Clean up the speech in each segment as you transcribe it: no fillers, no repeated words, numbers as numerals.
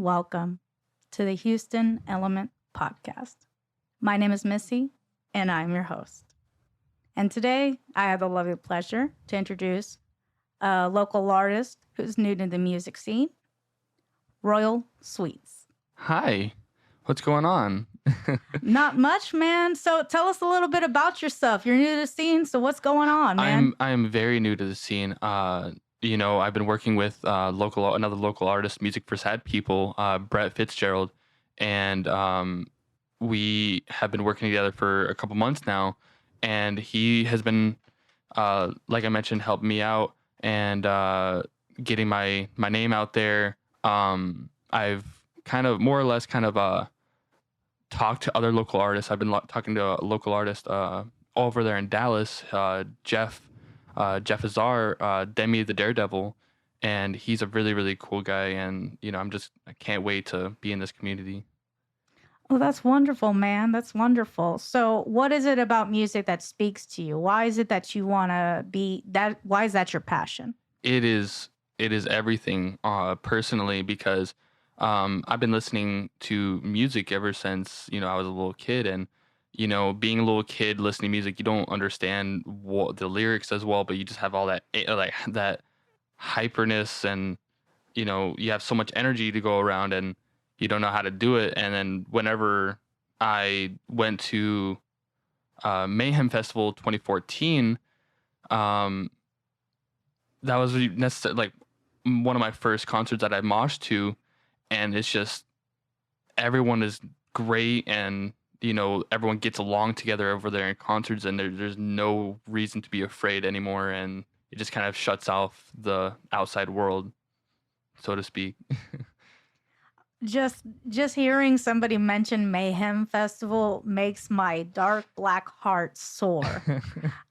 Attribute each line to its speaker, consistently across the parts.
Speaker 1: welcome to the Houston Element Podcast. My name is Missy, and I'm your host. And today, I have the lovely pleasure to introduce a local artist who's new to the music scene, Royal Sweets.
Speaker 2: Hi, what's going on?
Speaker 1: Not much, man. So tell us a little bit about yourself. You're new to the scene, so what's going on, man?
Speaker 2: I'm very new to the scene. I've been working with another local artist, Music for Sad People, Brett Fitzgerald, and we have been working together for a couple months now. And he has been, like I mentioned, helping me out and getting my name out there. I've kind of more or less talked to other local artists. I've been talking to a local artist over there in Dallas, Jeff Azar, Demi the Daredevil, and he's a really, really cool guy. And I can't wait to be in this community.
Speaker 1: Oh, that's wonderful, man. That's wonderful. So what is it about music that speaks to you? Why is it that you want to be that? Why is that your passion?
Speaker 2: It is everything, personally, because I've been listening to music ever since, I was a little kid. And, being a little kid listening to music, you don't understand what the lyrics as well, but you just have all that, like that hyperness, and, you have so much energy to go around, and you don't know how to do it. And then whenever I went to Mayhem Festival 2014, that was like one of my first concerts that I moshed to, and it's just everyone is great, and everyone gets along together over there in concerts, and there's no reason to be afraid anymore, and it just kind of shuts off the outside world, so to speak.
Speaker 1: Just hearing somebody mention Mayhem Festival makes my dark black heart soar.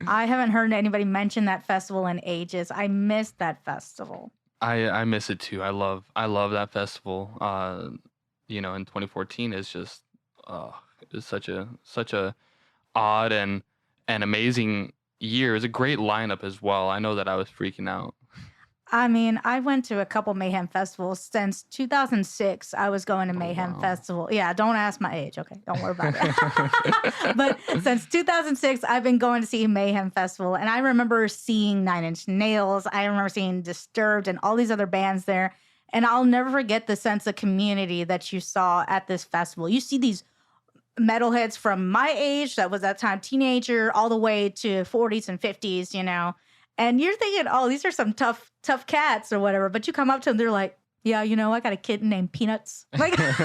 Speaker 1: I haven't heard anybody mention that festival in ages. I miss that festival.
Speaker 2: I miss it too. I love that festival. In 2014 is just it's such a odd and amazing year. It was a great lineup as well. I know that I was freaking out.
Speaker 1: I mean, I went to a couple Mayhem festivals since 2006. I was going to Mayhem Festival. Yeah, don't ask my age. Okay, don't worry about it. But since 2006, I've been going to see Mayhem Festival. And I remember seeing Nine Inch Nails. I remember seeing Disturbed and all these other bands there. And I'll never forget the sense of community that you saw at this festival. You see these metalheads from my age, that was that time teenager, all the way to 40s and 50s, And you're thinking, oh, these are some tough cats or whatever. But you come up to them, they're like, yeah, I got a kitten named Peanuts. Like, and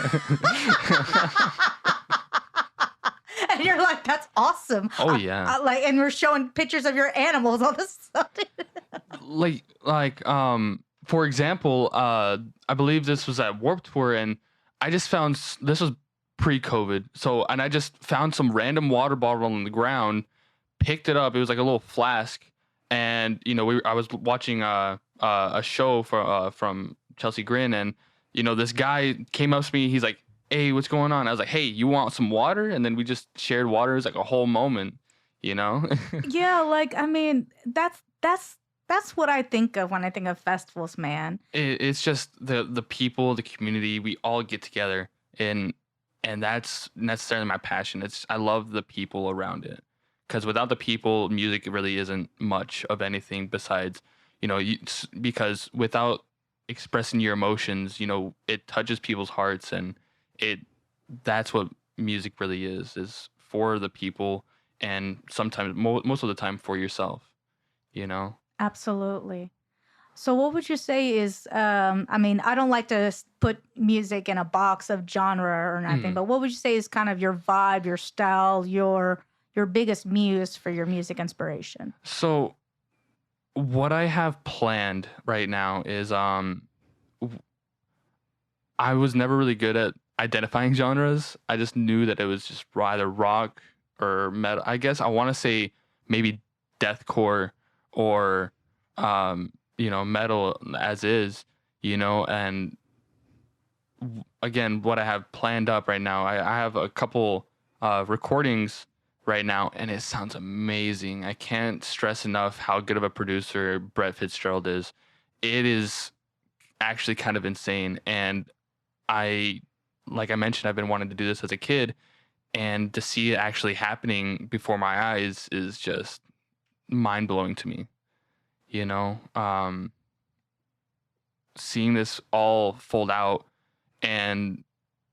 Speaker 1: you're like, that's awesome.
Speaker 2: Oh, yeah.
Speaker 1: And we're showing pictures of your animals all this stuff.
Speaker 2: For example, I believe this was at Warped Tour, and I just found, this was pre-COVID. And I just found some random water bottle on the ground, picked it up. It was like a little flask. And I was watching a show from Chelsea Grin, and this guy came up to me. He's like, "Hey, what's going on?" I was like, "Hey, you want some water?" And then we just shared water. It was like a whole moment,
Speaker 1: Yeah, I mean, that's what I think of when I think of festivals, man.
Speaker 2: It's just the people, the community. We all get together, and that's necessarily my passion. I love the people around it. Because without the people, music really isn't much of anything besides, because without expressing your emotions, it touches people's hearts, and that's what music really is for the people, and sometimes, most of the time, for yourself,
Speaker 1: Absolutely. So what would you say is, I mean, I don't like to put music in a box of genre or nothing, but what would you say is kind of your vibe, your style, your biggest muse for your music inspiration?
Speaker 2: So what I have planned right now is I was never really good at identifying genres. I just knew that it was just either rock or metal. I guess I want to say maybe deathcore or metal as is, and again, what I have planned up right now, I have a couple recordings right now, and it sounds amazing. I can't stress enough how good of a producer Brett Fitzgerald is. It is actually kind of insane, and I, like I mentioned, I've been wanting to do this as a kid, and to see it actually happening before my eyes is just mind blowing to me. You know, seeing this all fold out and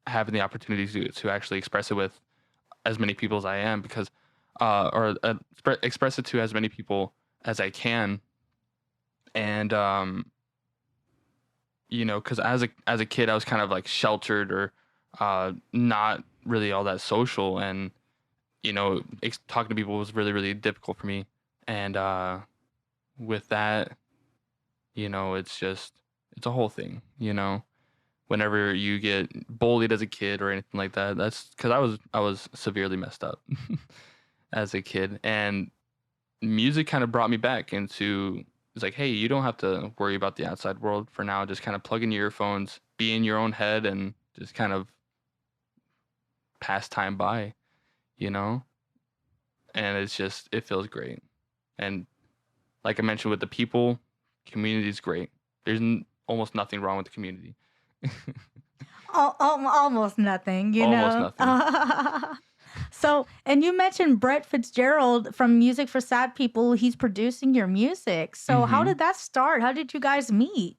Speaker 2: having the opportunity to actually express it with as many people as I am, because express it to as many people as I can. And because as a kid I was kind of like sheltered, or not really all that social, and talking to people was really, really difficult for me. And with that, it's a whole thing. Whenever you get bullied as a kid or anything like that, that's because I was severely messed up as a kid, and music kind of brought me back into. It's like, hey, you don't have to worry about the outside world for now. Just kind of plug in your earphones, be in your own head, and just kind of pass time by, you know. And it feels great. And like I mentioned, with the people, community is great. There's almost nothing wrong with the community.
Speaker 1: Almost nothing,
Speaker 2: Almost nothing.
Speaker 1: So, and you mentioned Brett Fitzgerald from Music for Sad People. He's producing your music. So, how did that start? How did you guys meet?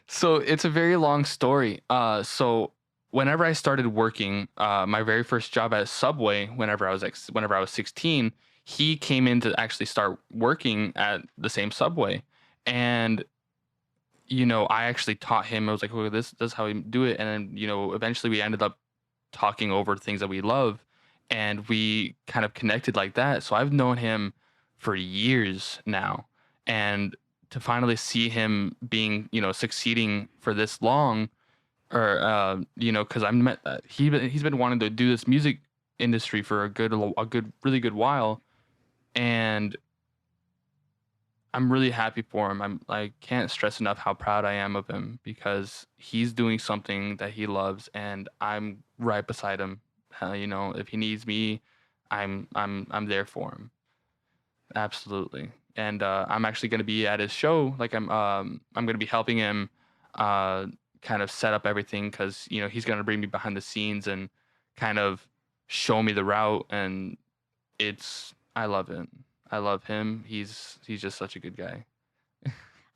Speaker 2: So, it's a very long story. So whenever I started working, my very first job at Subway, whenever I was 16, he came in to actually start working at the same Subway, and I actually taught him. I was like, "Oh, this is how we do it." And then, eventually we ended up talking over things that we love, and we kind of connected like that. So I've known him for years now, and to finally see him being, succeeding for this long, or because he's been wanting to do this music industry for really good while, and I'm really happy for him. I can't stress enough how proud I am of him, because he's doing something that he loves, and I'm right beside him. If he needs me, I'm there for him. Absolutely. And I'm actually going to be at his show. Like I'm going to be helping him kind of set up everything, because he's going to bring me behind the scenes and kind of show me the route, and I love it. I love him. He's just such a good guy.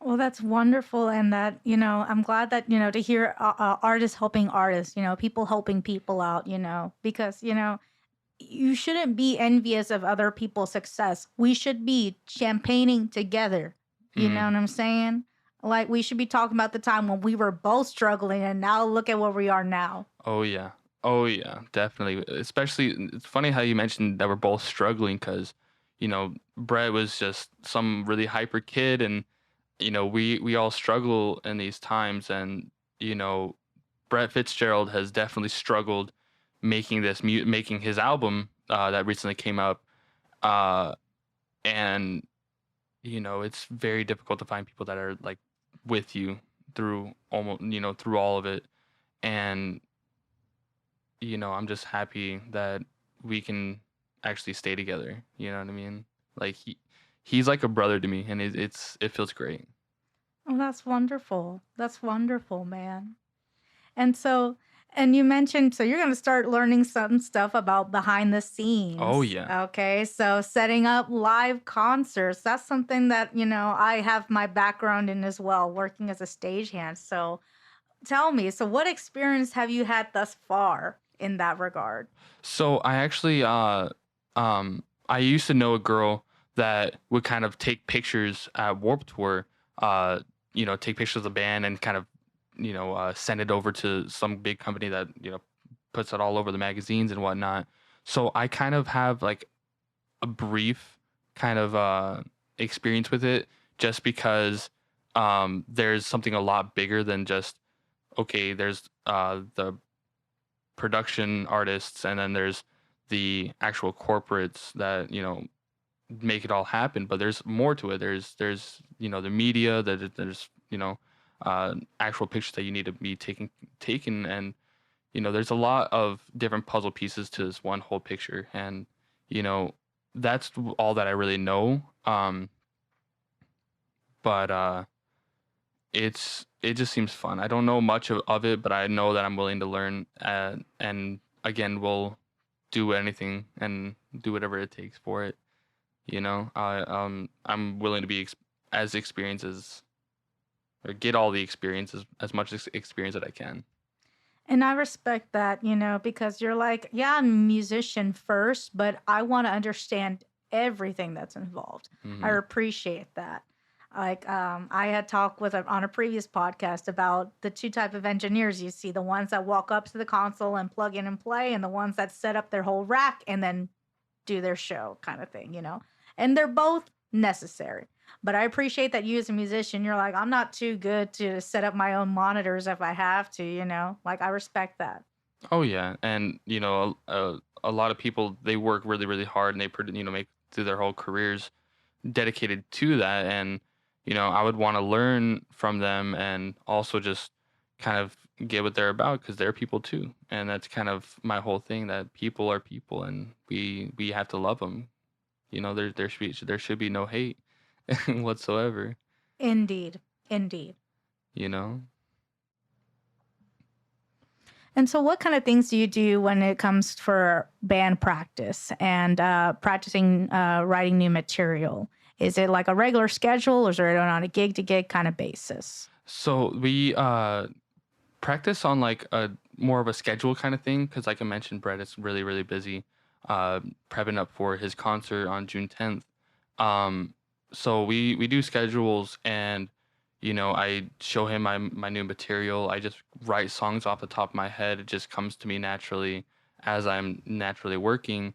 Speaker 1: Well, that's wonderful. And that, I'm glad that, to hear artists helping artists, people helping people out, because, you shouldn't be envious of other people's success. We should be champagning together. You know what I'm saying? Like, we should be talking about the time when we were both struggling, and now look at where we are now.
Speaker 2: Oh yeah. Oh yeah, definitely. Especially, it's funny how you mentioned that we're both struggling, because Brett was just some really hyper kid, and we all struggle in these times, and Brett Fitzgerald has definitely struggled making his album that recently came up, uh and it's very difficult to find people that are like with you through all of it. And I'm just happy that we can actually stay together. You know what I mean? Like he's like a brother to me, and it feels great.
Speaker 1: Oh, that's wonderful. That's wonderful, man. And so, and you mentioned, so you're going to start learning some stuff about behind the
Speaker 2: Oh
Speaker 1: scenes.
Speaker 2: yeah.
Speaker 1: Okay. So, setting up live concerts, that's something that, I have my background in as well, working as a stagehand. So, tell me, so what experience have you had thus far in that regard?
Speaker 2: So I actually I used to know a girl that would kind of take pictures at Warped Tour, take pictures of the band and kind of, send it over to some big company that, puts it all over the magazines and whatnot. So I kind of have like a brief kind of experience with it, just because there's something a lot bigger than just, okay, there's the production artists, and then there's the actual corporates that make it all happen. But there's more to it. There's the media, that there's actual pictures that you need to be taken, and there's a lot of different puzzle pieces to this one whole picture. And that's all that I really know. But it just seems fun. I don't know much of it, but I know that I'm willing to learn, and again, will do anything and do whatever it takes for it. I'm willing to be as experienced as, or get all the experience, as much experience that I can.
Speaker 1: And I respect that, because you're like, yeah, I'm a musician first, but I want to understand everything that's involved. I
Speaker 2: Hmm.
Speaker 1: appreciate that. Like, I had talked on a previous podcast about the two type of engineers you see: the ones that walk up to the console and plug in and play, and the ones that set up their whole rack and then do their show, kind of thing. And they're both necessary. But I appreciate that you as a musician, you're like, I'm not too good to set up my own monitors if I have to. Like, I respect that.
Speaker 2: Oh yeah, and a lot of people, they work really really hard, and they make through their whole careers dedicated to that, and I would want to learn from them, and also just kind of get what they're about, because they're people too, and that's kind of my whole thing, that people are people, and we have to love them. There should be no hate whatsoever.
Speaker 1: Indeed. Indeed.
Speaker 2: You know.
Speaker 1: And so, what kind of things do you do when it comes for band practice and practicing writing new material? Is it like a regular schedule, or is it on a gig to gig kind of basis?
Speaker 2: So we practice on like a more of a schedule kind of thing, because like I mentioned, Brett is really really busy prepping up for his concert on June 10th. Um, so we do schedules, and I show him my new material. I just write songs off the top of my head. It just comes to me naturally as I'm naturally working.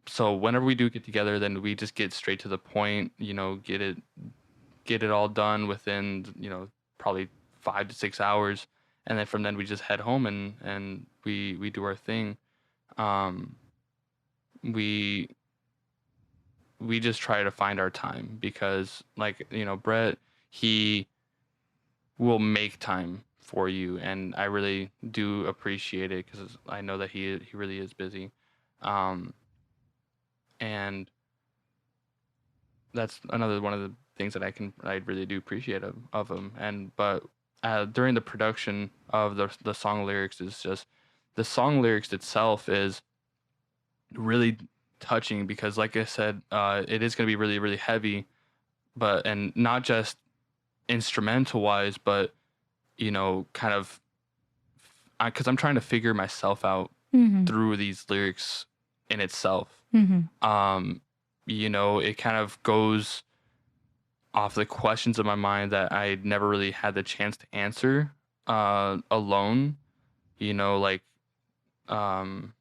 Speaker 2: So whenever we do get together, then we just get straight to the point. Get it all done within probably 5 to 6 hours, and then from then we just head home, and we do our thing. Um, we we just try to find our time, because like Brett, he will make time for you, and I really do appreciate it, because I know that he really is busy. um and that's another one of the things that I really do appreciate of him. And but during the production of the song lyrics, is just, the song lyrics itself is really touching, because like I said, it is going to be really really heavy, and not just instrumental wise, but kind of, because I'm trying to figure myself out
Speaker 1: Mm-hmm.
Speaker 2: through these lyrics in itself.
Speaker 1: Mm-hmm.
Speaker 2: It kind of goes off the questions in my mind that I never really had the chance to answer alone. Like um,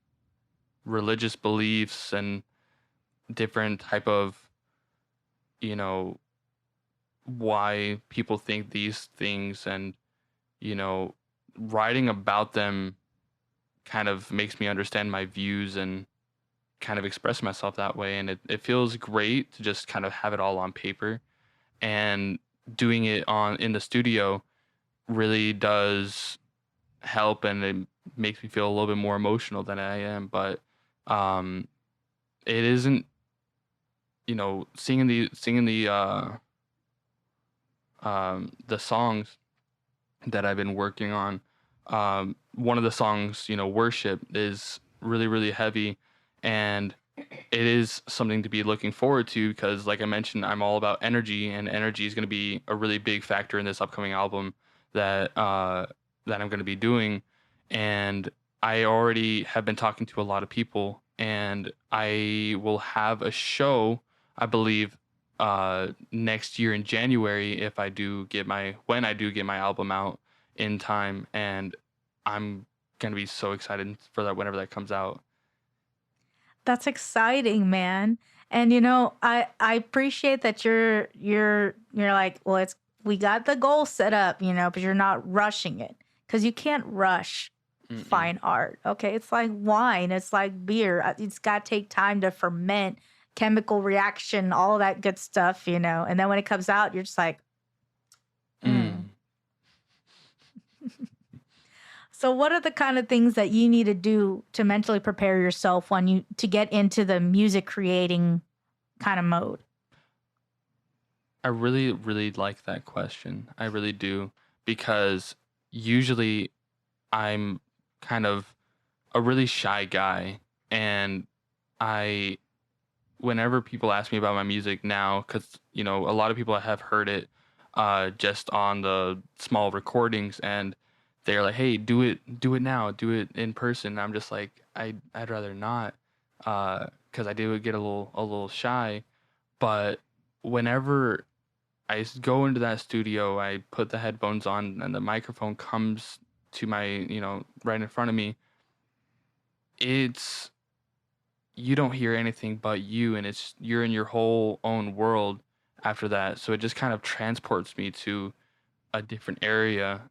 Speaker 2: religious beliefs, and different type of, you know, why people think these things, and you know, writing about them kind of makes me understand my views, and kind of express myself that way. And it feels great to just kind of have it all on paper, and doing it in the studio really does help, and it makes me feel a little bit more emotional than I am. But um it isn't, singing the songs that I've been working on. One of the songs, Worship, is really, really heavy, and it is something to be looking forward to, because, like I mentioned, I'm all about energy, and energy is going to be a really big factor in this upcoming album that I'm going to be doing. And I already have been talking to a lot of people, and I will have a show, I believe, next year in January, if I do get when I do get my album out in time, and I'm gonna be so excited for that whenever that comes out.
Speaker 1: That's exciting, man. And I appreciate that you're like, well, we got the goal set up, but you're not rushing it, because you can't rush
Speaker 2: Mm-mm.
Speaker 1: fine art. Okay, it's like wine, it's like beer. It's got to take time to ferment, chemical reaction, all that good stuff, And then when it comes out, you're just like,
Speaker 2: Mm.
Speaker 1: So what are the kind of things that you need to do to mentally prepare yourself to get into the music creating kind of mode?
Speaker 2: I really, really like that question. I really do, because usually I'm kind of a really shy guy, and I whenever people ask me about my music now, because a lot of people have heard it just on the small recordings, and they're like, "Hey, do it now, do it in person." And I'm just like, I'd rather not, because I do get a little shy. But whenever go into that studio, I put the headphones on, and the microphone comes to my, right in front of me. It's You don't hear anything but you, and you're in your whole own world after that. So it just kind of transports me to a different area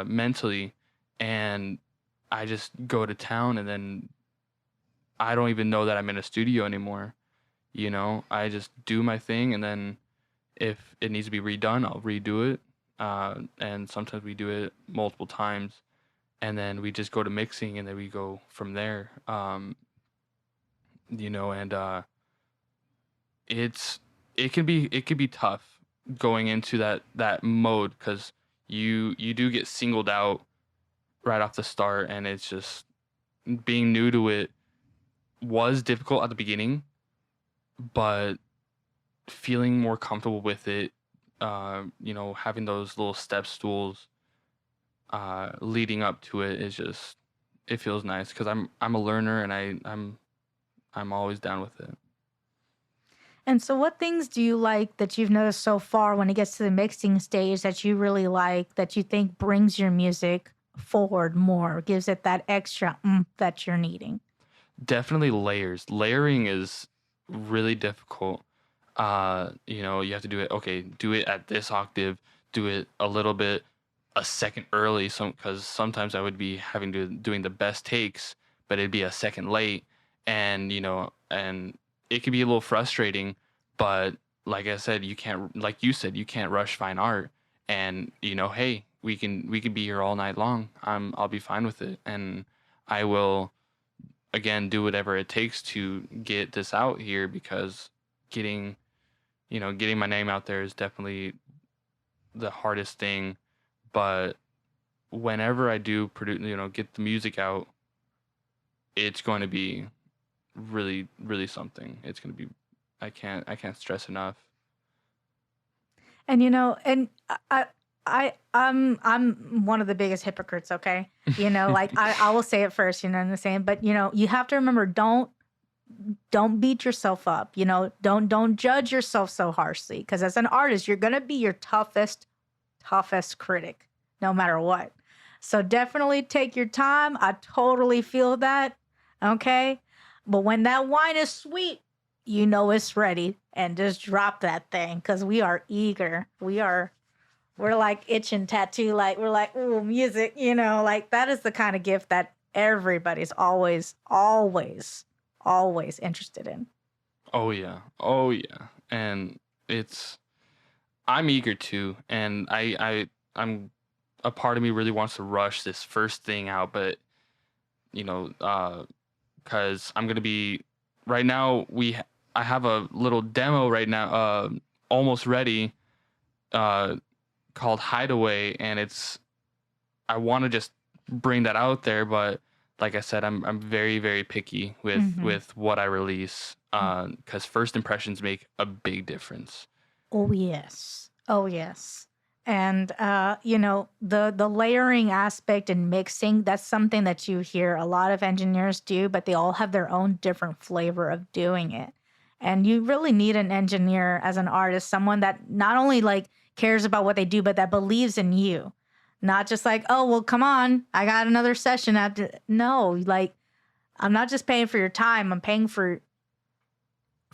Speaker 2: mentally, and I just go to town, and then I don't even know that I'm in a studio anymore. I just do my thing, and then if it needs to be redone, I'll redo it. And sometimes we do it multiple times, and then we just go to mixing, and then we go from there. And it's it can be tough going into that mode, because you do get singled out right off the start, and it's just being new to it was difficult at the beginning, but feeling more comfortable with it, having those little step stools leading up to it is just, it feels nice, because I'm a learner, and I'm always down with it.
Speaker 1: And so, what things do you like that you've noticed so far when it gets to the mixing stage that you really like, that you think brings your music forward more, gives it that extra that you're needing?
Speaker 2: Definitely layers. Layering is really difficult. You have to do it. Okay, do it at this octave. Do it a little bit a second early. Because sometimes I would be having to doing the best takes, but it'd be a second late, and it could be a little frustrating. But like I said, like you said, you can't rush fine art. And hey, we can be here all night long. I'll be fine with it, and I will again do whatever it takes to get this out here, because getting getting my name out there is definitely the hardest thing. But whenever I do produce, get the music out, it's going to be really, really something. It's going to be, I can't stress enough.
Speaker 1: And I'm one of the biggest hypocrites, okay? Like I will say it first, you know what I'm saying? But you have to remember, don't beat yourself up. Don't judge yourself so harshly, because as an artist, you're gonna be your toughest critic, no matter what. So definitely take your time. I totally feel that. Okay. But when that wine is sweet, it's ready, and just drop that thing, because we are eager. We're like itching tattoo. Like we're like, ooh, music, like that is the kind of gift that everybody's always, always, always interested in.
Speaker 2: Oh yeah. Oh yeah. And I'm eager too. And I'm a part of me really wants to rush this first thing out, but because I'm gonna be right now. I have a little demo right now, almost ready, uh, called Hideaway, and I want to just bring that out there, but like I said, I'm very, very picky with what I release, because first impressions make a big difference.
Speaker 1: Oh yes. Oh yes. And the layering aspect and mixing, that's something that you hear a lot of engineers do, but they all have their own different flavor of doing it. And you really need an engineer as an artist, someone that not only like cares about what they do, but that believes in you. Not just like, oh, well, come on, I got another session after. No, like I'm not just paying for your time, I'm paying for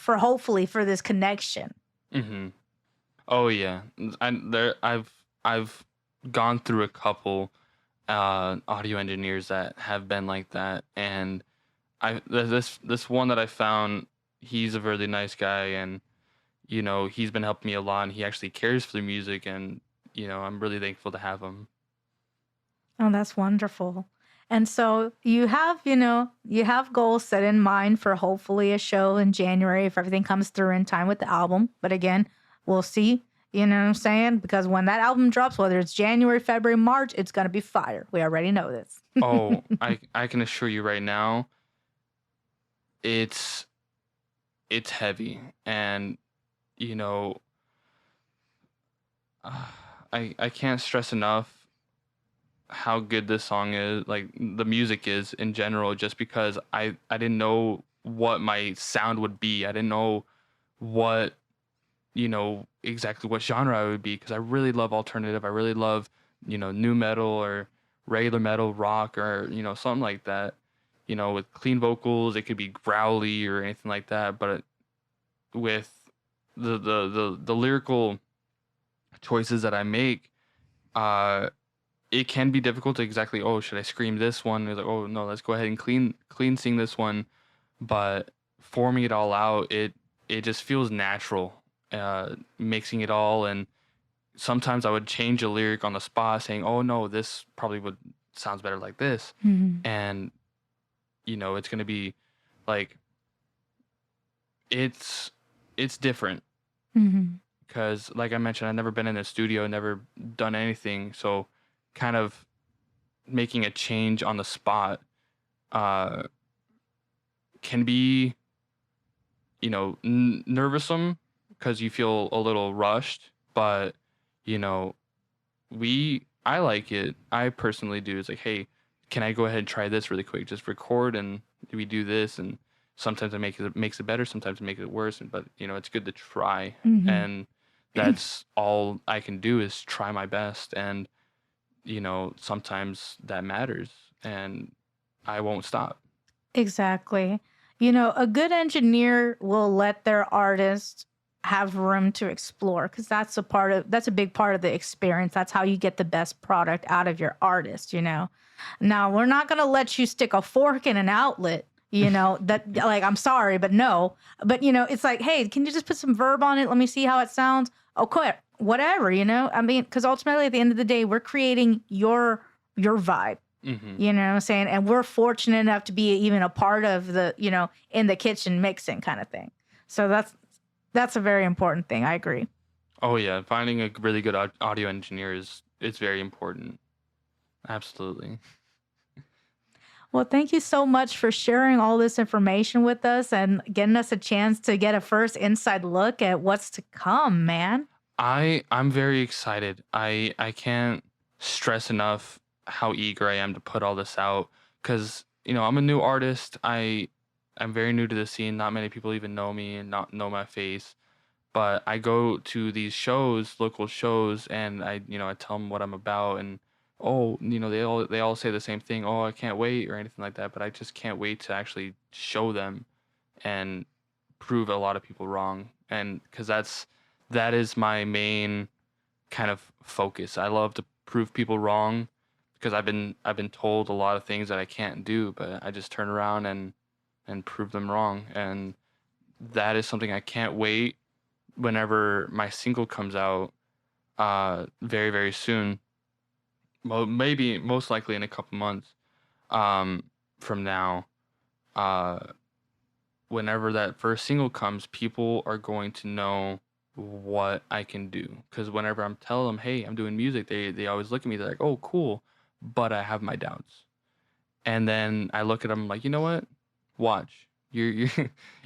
Speaker 1: hopefully for this connection.
Speaker 2: Hmm. Oh yeah, I've gone through a couple audio engineers that have been like that, and this one that I found, he's a really nice guy, and he's been helping me a lot, and he actually cares for the music, and I'm really thankful to have him.
Speaker 1: Oh, that's wonderful. And so you have goals set in mind for hopefully a show in January if everything comes through in time with the album. But again, we'll see. You know what I'm saying? Because when that album drops, whether it's January, February, March, it's going to be fire. We already know this.
Speaker 2: Oh, I can assure you right now, it's heavy, and you know, I can't stress enough how good this song is, like the music is in general, just because I didn't know what my sound would be. I didn't know what, exactly what genre I would be, because I really love alternative. I really love, new metal or regular metal, rock, or, something like that. With clean vocals, it could be growly or anything like that. But with the lyrical choices that I make, uh, it can be difficult to exactly, oh, should I scream this one? It's like, oh no, let's go ahead and clean sing this one. But forming it all out, it just feels natural, mixing it all. And sometimes I would change a lyric on the spot, saying, oh no, this probably would sounds better like this.
Speaker 1: Mm-hmm.
Speaker 2: And it's gonna be like, it's different,
Speaker 1: Mm-hmm.
Speaker 2: because like I mentioned, I've never been in a studio, never done anything. So kind of making a change on the spot uh can be, nervousome, because you feel a little rushed. But you know I like it. I personally do. It's like, hey, can I go ahead and try this really quick? Just record, and we do this. And sometimes it makes it better, sometimes it makes it worse. But it's good to try.
Speaker 1: Mm-hmm.
Speaker 2: And that's all I can do, is try my best. And sometimes that matters, and I won't stop.
Speaker 1: Exactly. A good engineer will let their artist have room to explore, because that's a big part of the experience. That's how you get the best product out of your artist. Now, we're not going to let you stick a fork in an outlet, that, like, I'm sorry, but no. But it's like, hey, can you just put some verb on it? Let me see how it sounds. Okay, whatever, I mean, because ultimately at the end of the day, we're creating your vibe.
Speaker 2: Mm-hmm.
Speaker 1: You know what I'm saying? And we're fortunate enough to be even a part of the, in the kitchen mixing kind of thing. So that's a very important thing. I agree.
Speaker 2: Oh yeah, finding a really good audio engineer is very important. Absolutely.
Speaker 1: Well, thank you so much for sharing all this information with us and getting us a chance to get a first inside look at what's to come, man.
Speaker 2: I'm very excited. I can't stress enough how eager I am to put all this out, because I'm a new artist. I'm very new to the scene. Not many people even know me and not know my face. But I go to these shows, local shows, and I tell them what I'm about. And oh, they all say the same thing. Oh, I can't wait, or anything like that. But I just can't wait to actually show them and prove a lot of people wrong. And because that is my main kind of focus. I love to prove people wrong, because I've been told a lot of things that I can't do, but I just turn around and prove them wrong. And that is something I can't wait whenever my single comes out, very very soon. Well, maybe most likely in a couple months, from now. uh Whenever that first single comes, people are going to know what I can do. Because whenever I'm telling them, hey, I'm doing music, they always look at me, they're like, oh, cool, but I have my doubts. And then I look at them like, you know what? Watch. You're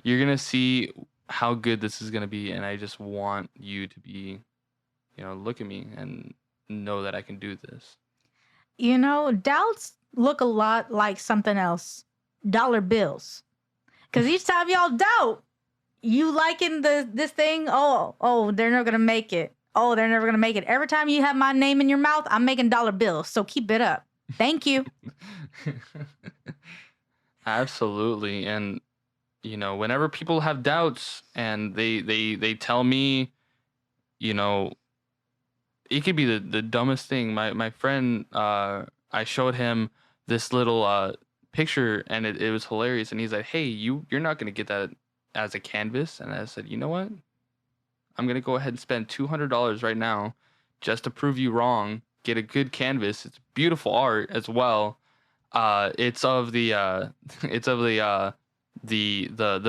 Speaker 2: you're gonna see how good this is gonna be, and I just want you to be, look at me and know that I can do this.
Speaker 1: Doubts look a lot like something else. Dollar bills. Because each time y'all doubt, you liking this thing, oh, they're never gonna make it. Oh, they're never gonna make it. Every time you have my name in your mouth, I'm making dollar bills. So keep it up. Thank you.
Speaker 2: Absolutely. And whenever people have doubts and they tell me, you know, it could be the dumbest thing. My friend, I showed him this little picture, and it was hilarious. And he's like, "Hey, you're not gonna get that as a canvas." And I said, "You know what? I'm gonna go ahead and spend $200 right now, just to prove you wrong. Get a good canvas. It's beautiful art as well. It's of the it's of the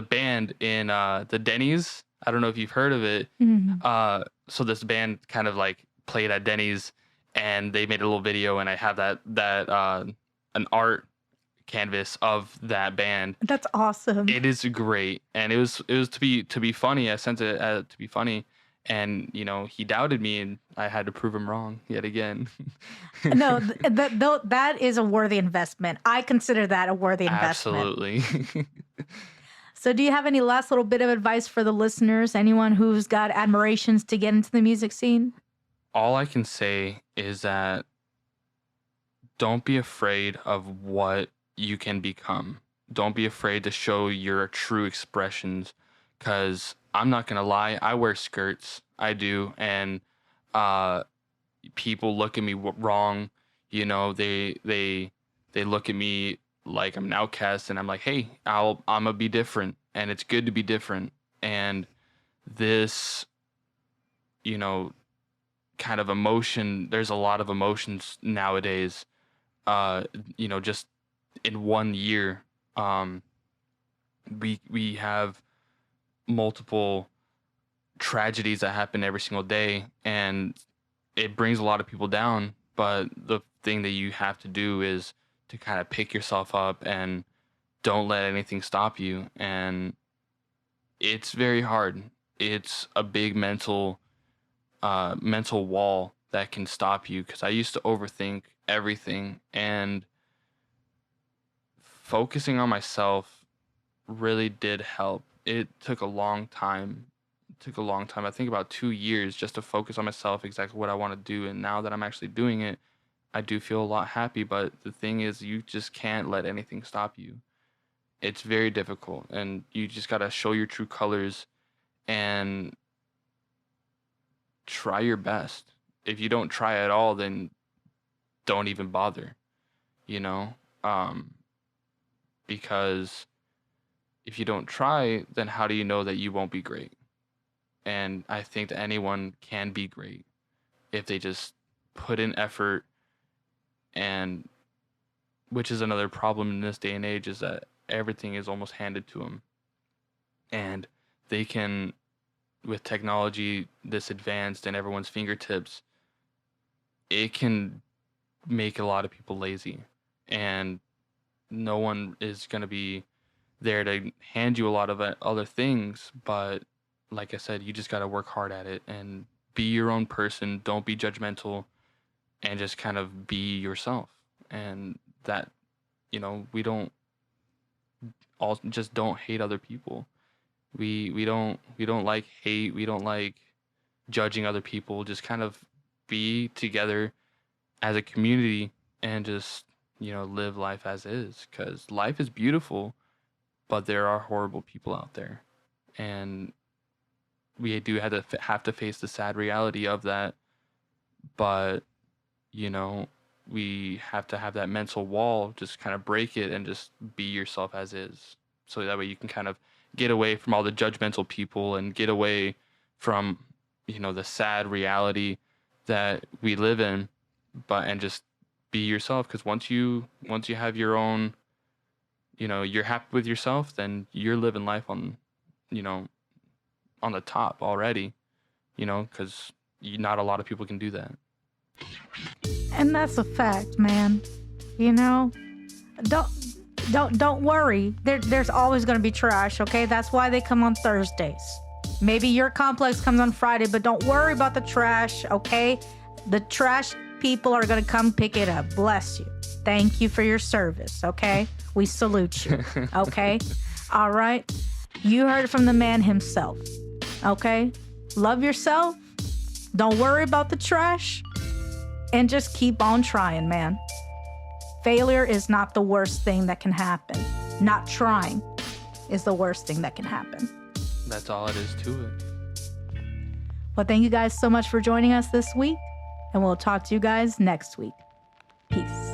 Speaker 2: band in the Denny's I don't know if you've heard of it.
Speaker 1: Mhm.
Speaker 2: So this band kind of like played at Denny's, and they made a little video, and I have an art canvas of that band.
Speaker 1: That's awesome.
Speaker 2: It is great, and it was to be funny. I sent it to be funny, and he doubted me, and I had to prove him wrong yet again.
Speaker 1: No, that is a worthy investment. I consider that a worthy investment.
Speaker 2: Absolutely.
Speaker 1: So do you have any last little bit of advice for the listeners? Anyone who's got admirations to get into the music scene?
Speaker 2: All I can say is that don't be afraid of what you can become. Don't be afraid to show your true expressions, because I'm not gonna lie, I wear skirts. I do, and uh, people look at me wrong. They look at me like I'm an outcast, and I'm like, hey, I'm gonna be different, and it's good to be different. And this, you know, kind of emotion. There's a lot of emotions nowadays. Just in 1 year, um, we have multiple tragedies that happen every single day, and it brings a lot of people down. But the thing that you have to do is to kind of pick yourself up and don't let anything stop you. And it's very hard. It's a big mental wall that can stop you, because I used to overthink everything, and focusing on myself really did help. It took a long time. I think about 2 years just to focus on myself, exactly what I want to do. And now that I'm actually doing it, I do feel a lot happy. But the thing is, you just can't let anything stop you. It's very difficult, and you just got to show your true colors and try your best. If you don't try at all, then don't even bother, you know? Um, because if you don't try, then how do you know that you won't be great? And I think that anyone can be great if they just put in effort. And which is another problem in this day and age, is that everything is almost handed to them. And they can, with technology this advanced and everyone's fingertips, it can make a lot of people lazy. And no one is going to be there to hand you a lot of other things. But like I said, you just got to work hard at it and be your own person. Don't be judgmental, and just kind of be yourself. And that, we don't all just don't hate other people. We don't like hate. We don't like judging other people. Just kind of be together as a community, and just live life as is, because life is beautiful, but there are horrible people out there, and we do have to face the sad reality of that. But we have to have that mental wall, just kind of break it and just be yourself as is, so that way you can kind of get away from all the judgmental people and get away from the sad reality that we live in. And just be yourself, because once you have your own, you're happy with yourself, then you're living life on the top already, because not a lot of people can do that.
Speaker 1: And that's a fact, man. Don't worry. There's always going to be trash, okay? That's why they come on Thursdays. Maybe your complex comes on Friday, but don't worry about the trash, okay? The trash people are going to come pick it up. Bless you. Thank you for your service, okay? We salute you, okay? All right? You heard it from the man himself, okay? Love yourself. Don't worry about the trash. And just keep on trying, man. Failure is not the worst thing that can happen. Not trying is the worst thing that can happen.
Speaker 2: That's all it is to it.
Speaker 1: Well, thank you guys so much for joining us this week, and we'll talk to you guys next week. Peace.